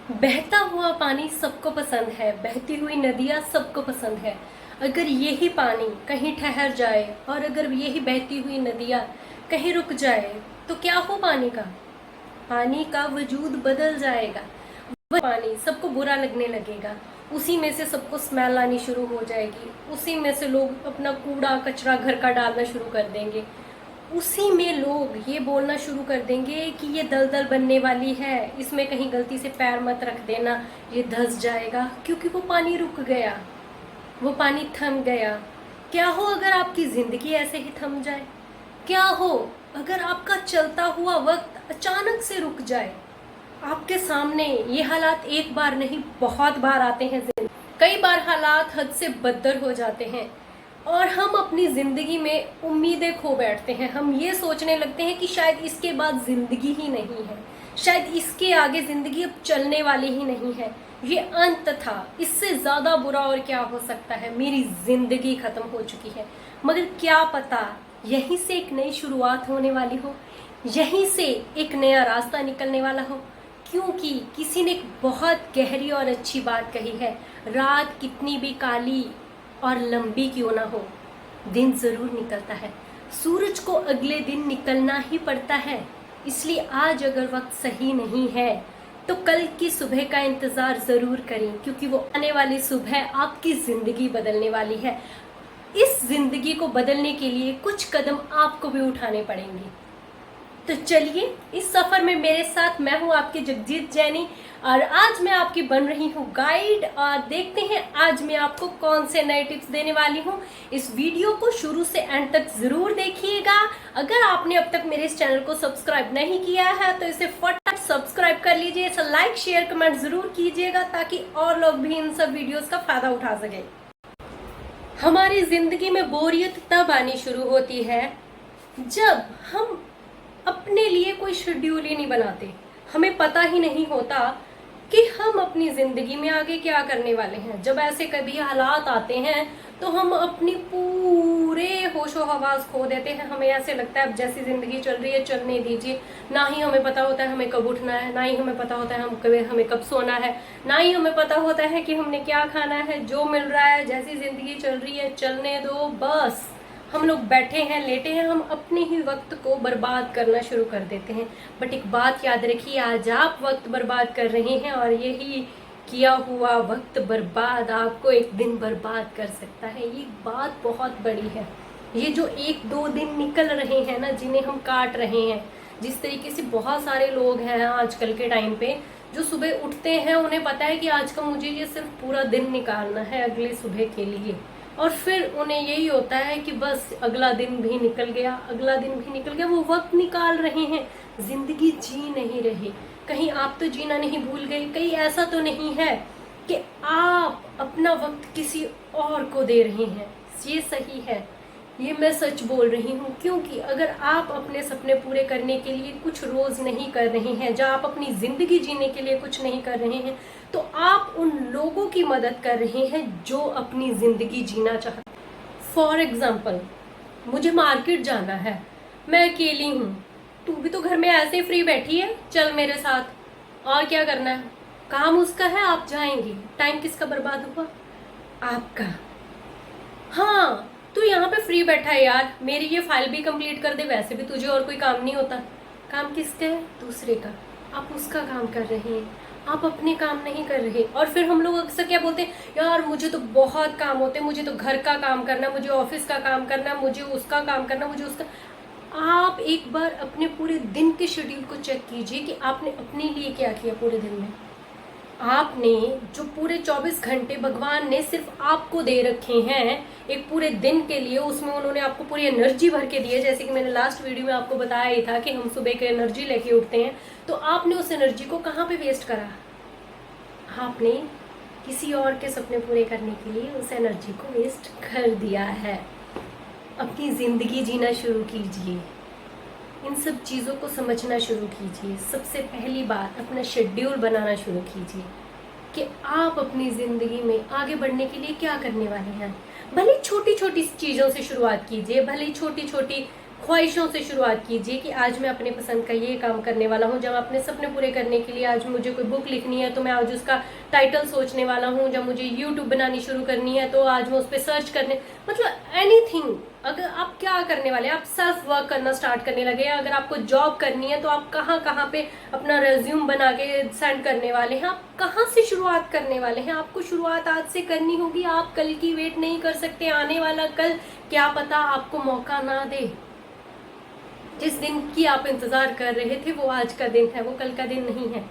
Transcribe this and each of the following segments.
बहता हुआ पानी सबको पसंद है, बहती हुई नदियाँ सबको पसंद है। अगर यही पानी कहीं ठहर जाए और अगर यही बहती हुई नदियाँ कहीं रुक जाए तो क्या हो पानी का? पानी का वजूद बदल जाएगा। वह पानी सबको बुरा लगने लगेगा, उसी में से सबको स्मेल आनी शुरू हो जाएगी, उसी में से लोग अपना कूड़ा कचरा घर का डालना शुरू कर देंगे, उसी में लोग ये बोलना शुरू कर देंगे कि ये दलदल बनने वाली है, इसमें कहीं गलती से पैर मत रख देना, ये धंस जाएगा। क्योंकि वो पानी रुक गया, वो पानी थम गया। क्या हो अगर आपकी जिंदगी ऐसे ही थम जाए? क्या हो अगर आपका चलता हुआ वक्त अचानक से रुक जाए? आपके सामने ये हालात एक बार नहीं बहुत बार आते हैं। कई बार हालात हद से बदतर हो जाते हैं और हम अपनी ज़िंदगी में उम्मीदें खो बैठते हैं। हम ये सोचने लगते हैं कि शायद इसके बाद ज़िंदगी ही नहीं है, शायद इसके आगे ज़िंदगी अब चलने वाली ही नहीं है, ये अंत था, इससे ज़्यादा बुरा और क्या हो सकता है, मेरी ज़िंदगी ख़त्म हो चुकी है। मगर क्या पता यहीं से एक नई शुरुआत होने वाली हो, यहीं से एक नया रास्ता निकलने वाला हो। क्योंकि किसी ने एक बहुत गहरी और अच्छी बात कही है, रात कितनी भी काली और लंबी क्यों ना हो, दिन जरूर निकलता है। सूरज को अगले दिन निकलना ही पड़ता है। इसलिए आज अगर वक्त सही नहीं है तो कल की सुबह का इंतजार जरूर करें, क्योंकि वो आने वाली सुबह आपकी जिंदगी बदलने वाली है। इस जिंदगी को बदलने के लिए कुछ कदम आपको भी उठाने पड़ेंगे। तो चलिए इस सफर में मेरे साथ, मैं हूँ आपकी जगजीत जैनी और आज मैं आपकी बन रही हूँ गाइड। और देखते हैं आज मैं आपको कौन से नए टिप्स देने वाली हूँ। इस वीडियो को शुरू से एंड तक जरूर देखिएगा। अगर आपने अब तक मेरे इस चैनल को सब्सक्राइब नहीं किया है तो इसे फटाफट सब्सक्राइब कर लीजिए। इसे लाइक शेयर कमेंट जरूर कीजिएगा ताकि और लोग भी इन सब वीडियोस का फायदा उठा सके। हमारी जिंदगी में बोरियत तब आनी शुरू होती है जब हम अपने लिए कोई शेड्यूल ही नहीं बनाते। हमें पता ही नहीं होता कि हम अपनी जिंदगी में आगे क्या करने वाले हैं। जब ऐसे कभी हालात आते हैं तो हम अपनी पूरे होशो हवास खो देते हैं। हमें ऐसे लगता है अब जैसी जिंदगी चल रही है चलने दीजिए। ना ही हमें पता होता है हमें कब उठना है, ना ही हमें पता होता है हमें कब सोना है, ना ही हमें पता होता है कि हमने क्या खाना है। जो मिल रहा है, जैसी जिंदगी चल रही है चलने दो, बस हम लोग बैठे हैं, लेटे हैं, हम अपने ही वक्त को बर्बाद करना शुरू कर देते हैं। बट एक बात याद रखिए, आज आप वक्त बर्बाद कर रहे हैं और यही किया हुआ वक्त बर्बाद आपको एक दिन बर्बाद कर सकता है। ये बात बहुत बड़ी है। ये जो एक दो दिन निकल रहे हैं ना, जिन्हें हम काट रहे हैं, जिस तरीके से बहुत सारे लोग हैं आजकल के टाइम पे जो सुबह उठते हैं, उन्हें पता है कि आज का मुझे ये सिर्फ पूरा दिन निकालना है अगली सुबह के लिए, और फिर उन्हें यही होता है कि बस अगला दिन भी निकल गया, अगला दिन भी निकल गया। वो वक्त निकाल रहे हैं, जिंदगी जी नहीं रहे। कहीं आप तो जीना नहीं भूल गए? कहीं ऐसा तो नहीं है कि आप अपना वक्त किसी और को दे रहे हैं? ये सही है, ये मैं सच बोल रही हूँ। क्योंकि अगर आप अपने सपने पूरे करने के लिए कुछ रोज नहीं कर रहे हैं, जब आप अपनी जिंदगी जीने के लिए कुछ नहीं कर रहे हैं, तो आप उन लोगों की मदद कर रहे हैं जो अपनी जिंदगी जीना चाहते हैं। फॉर एग्जाम्पल, मुझे मार्केट जाना है, मैं अकेली हूँ, तू भी तो घर में ऐसे ही फ्री बैठी है, चल मेरे साथ। और क्या करना है, काम उसका है, आप जाएंगी। टाइम किसका बर्बाद हुआ? आपका। हाँ, तू यहाँ पे फ्री बैठा है यार, मेरी ये फाइल भी कंप्लीट कर दे, वैसे भी तुझे और कोई काम नहीं होता। काम किसका है? दूसरे का। आप उसका काम कर रहे हैं, आप अपने काम नहीं कर रहे। और फिर हम लोग अक्सर क्या बोलते हैं, यार मुझे तो बहुत काम होते हैं, मुझे तो घर का काम करना, मुझे ऑफिस का काम करना, मुझे उसका काम करना, मुझे उसका। आप एक बार अपने पूरे दिन के शेड्यूल को चेक कीजिए कि आपने अपने लिए क्या किया पूरे दिन में। आपने जो पूरे 24 घंटे भगवान ने सिर्फ आपको दे रखे हैं एक पूरे दिन के लिए, उसमें उन्होंने आपको पूरी एनर्जी भर के दी है। जैसे कि मैंने लास्ट वीडियो में आपको बताया ही था कि हम सुबह की एनर्जी लेके उठते हैं, तो आपने उस एनर्जी को कहाँ पे वेस्ट करा? आपने किसी और के सपने पूरे करने के लिए उस एनर्जी को वेस्ट कर दिया है। अपनी जिंदगी जीना शुरू कीजिए, इन सब चीज़ों को समझना शुरू कीजिए। सबसे पहली बात, अपना शेड्यूल बनाना शुरू कीजिए कि आप अपनी ज़िंदगी में आगे बढ़ने के लिए क्या करने वाले हैं। भले छोटी छोटी चीज़ों से शुरुआत कीजिए, भले छोटी छोटी ख्वाहिशों से शुरुआत कीजिए कि आज मैं अपने पसंद का ये काम करने वाला हूँ। जब अपने सपने पूरे करने के लिए आज मुझे कोई बुक लिखनी है तो मैं आज उसका टाइटल सोचने वाला हूँ। जब मुझे यूट्यूब बनानी शुरू करनी है तो आज मैं उस पर सर्च करने, मतलब एनीथिंग। अगर आप क्या करने वाले हैं, आप सेल्फ वर्क करना स्टार्ट करने लगे हैं। अगर आपको जॉब करनी है तो आप कहाँ कहाँ पे अपना रेज्यूम बना के सेंड करने वाले हैं, आप कहाँ से शुरुआत करने वाले हैं। आपको शुरुआत आज से करनी होगी। आप कल की वेट नहीं कर सकते। आने वाला कल क्या पता आपको मौका ना दे। जिस दिन की आप इंतजार कर रहे थे वो आज का दिन है, वो कल का दिन नहीं है।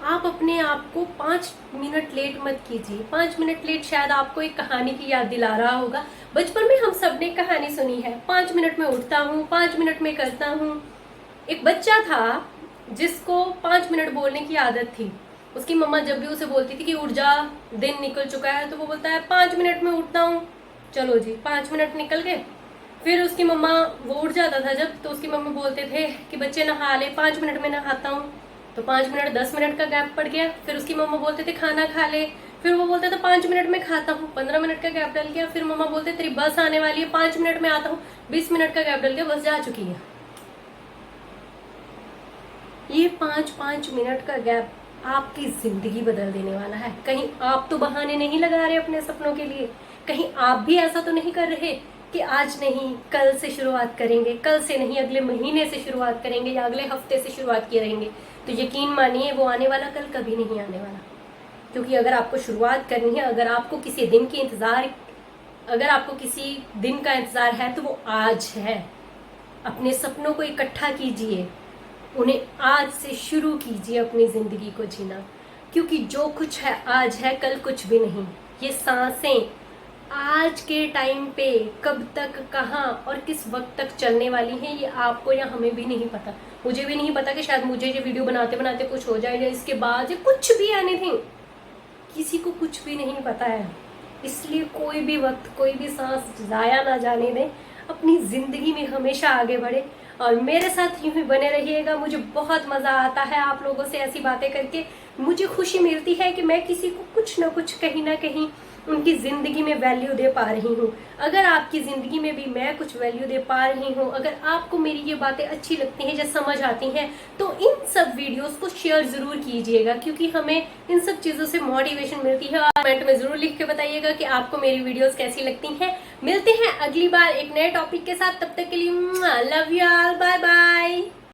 आप अपने आप को 5 मिनट लेट मत कीजिए। 5 मिनट लेट शायद आपको एक कहानी की याद दिला रहा होगा। बचपन में हम सब ने कहानी सुनी है, 5 मिनट में उठता हूँ, 5 मिनट में करता हूँ। एक बच्चा था जिसको 5 मिनट बोलने की आदत थी। उसकी मम्मा जब भी उसे बोलती थी कि उठ जा, दिन निकल चुका है, तो वो बोलता है 5 मिनट में उठता हूँ। चलो जी, 5 मिनट निकल गए। फिर उसकी मम्मा, वो उठ जाता था जब, तो उसकी मम्मी बोलते थे कि बच्चे नहा ले, 5 मिनट में नहाता हूँ। तो 5 मिनट 10 मिनट का गैप पड़ गया। फिर उसकी मम्मा बोलते थे खाना खा ले, फिर वो बोलते थे 5 मिनट में खाता हूँ। 15 मिनट का गैप डल गया। फिर मम्मा बोलते तेरी बस आने वाली है, 5 मिनट में आता हूँ। 20 मिनट का गैप डल गया, बस जा चुकी है। ये 5-5 मिनट का गैप आपकी जिंदगी बदल देने वाला है। कहीं आप तो बहाने नहीं लगा रहे अपने सपनों के लिए, कहीं आप भी ऐसा तो नहीं कर रहे कि आज नहीं कल से शुरुआत करेंगे, कल से नहीं अगले महीने से शुरुआत करेंगे या अगले हफ्ते से शुरुआत किए रहेंगे। तो यकीन मानिए वो आने वाला कल कभी नहीं आने वाला। क्योंकि अगर आपको शुरुआत करनी है, अगर आपको किसी दिन का इंतजार है तो वो आज है। अपने सपनों को इकट्ठा कीजिए, उन्हें आज से शुरू कीजिए अपनी जिंदगी को जीना। क्योंकि जो कुछ है आज है, कल कुछ भी नहीं। ये सांसें आज के टाइम पे कब तक, कहाँ और किस वक्त तक चलने वाली हैं, ये आपको या हमें भी नहीं पता। मुझे भी नहीं पता कि शायद मुझे ये वीडियो बनाते बनाते कुछ हो जाए या इसके बाद या कुछ भी, एनीथिंग, किसी को कुछ भी नहीं पता है। इसलिए कोई भी वक्त, कोई भी सांस जाया ना जाने दें। अपनी जिंदगी में हमेशा आगे बढ़े और मेरे साथ यूं ही बने रहिएगा। मुझे बहुत मजा आता है आप लोगों से ऐसी बातें करके। मुझे खुशी मिलती है कि मैं किसी को कुछ ना कुछ, कहीं ना कहीं उनकी जिंदगी में वैल्यू दे पा रही हूँ। अगर आपकी जिंदगी में भी मैं कुछ वैल्यू दे पा रही हूँ, अगर आपको मेरी ये बातें अच्छी लगती हैं या समझ आती हैं, तो इन सब वीडियोस को शेयर जरूर कीजिएगा। क्योंकि हमें इन सब चीजों से मोटिवेशन मिलती है। और कमेंट में जरूर लिख के बताइएगा कि आपको मेरी वीडियोस कैसी लगती हैं। मिलते हैं अगली बार एक नए टॉपिक के साथ। तब तक के लिए love you all, bye bye.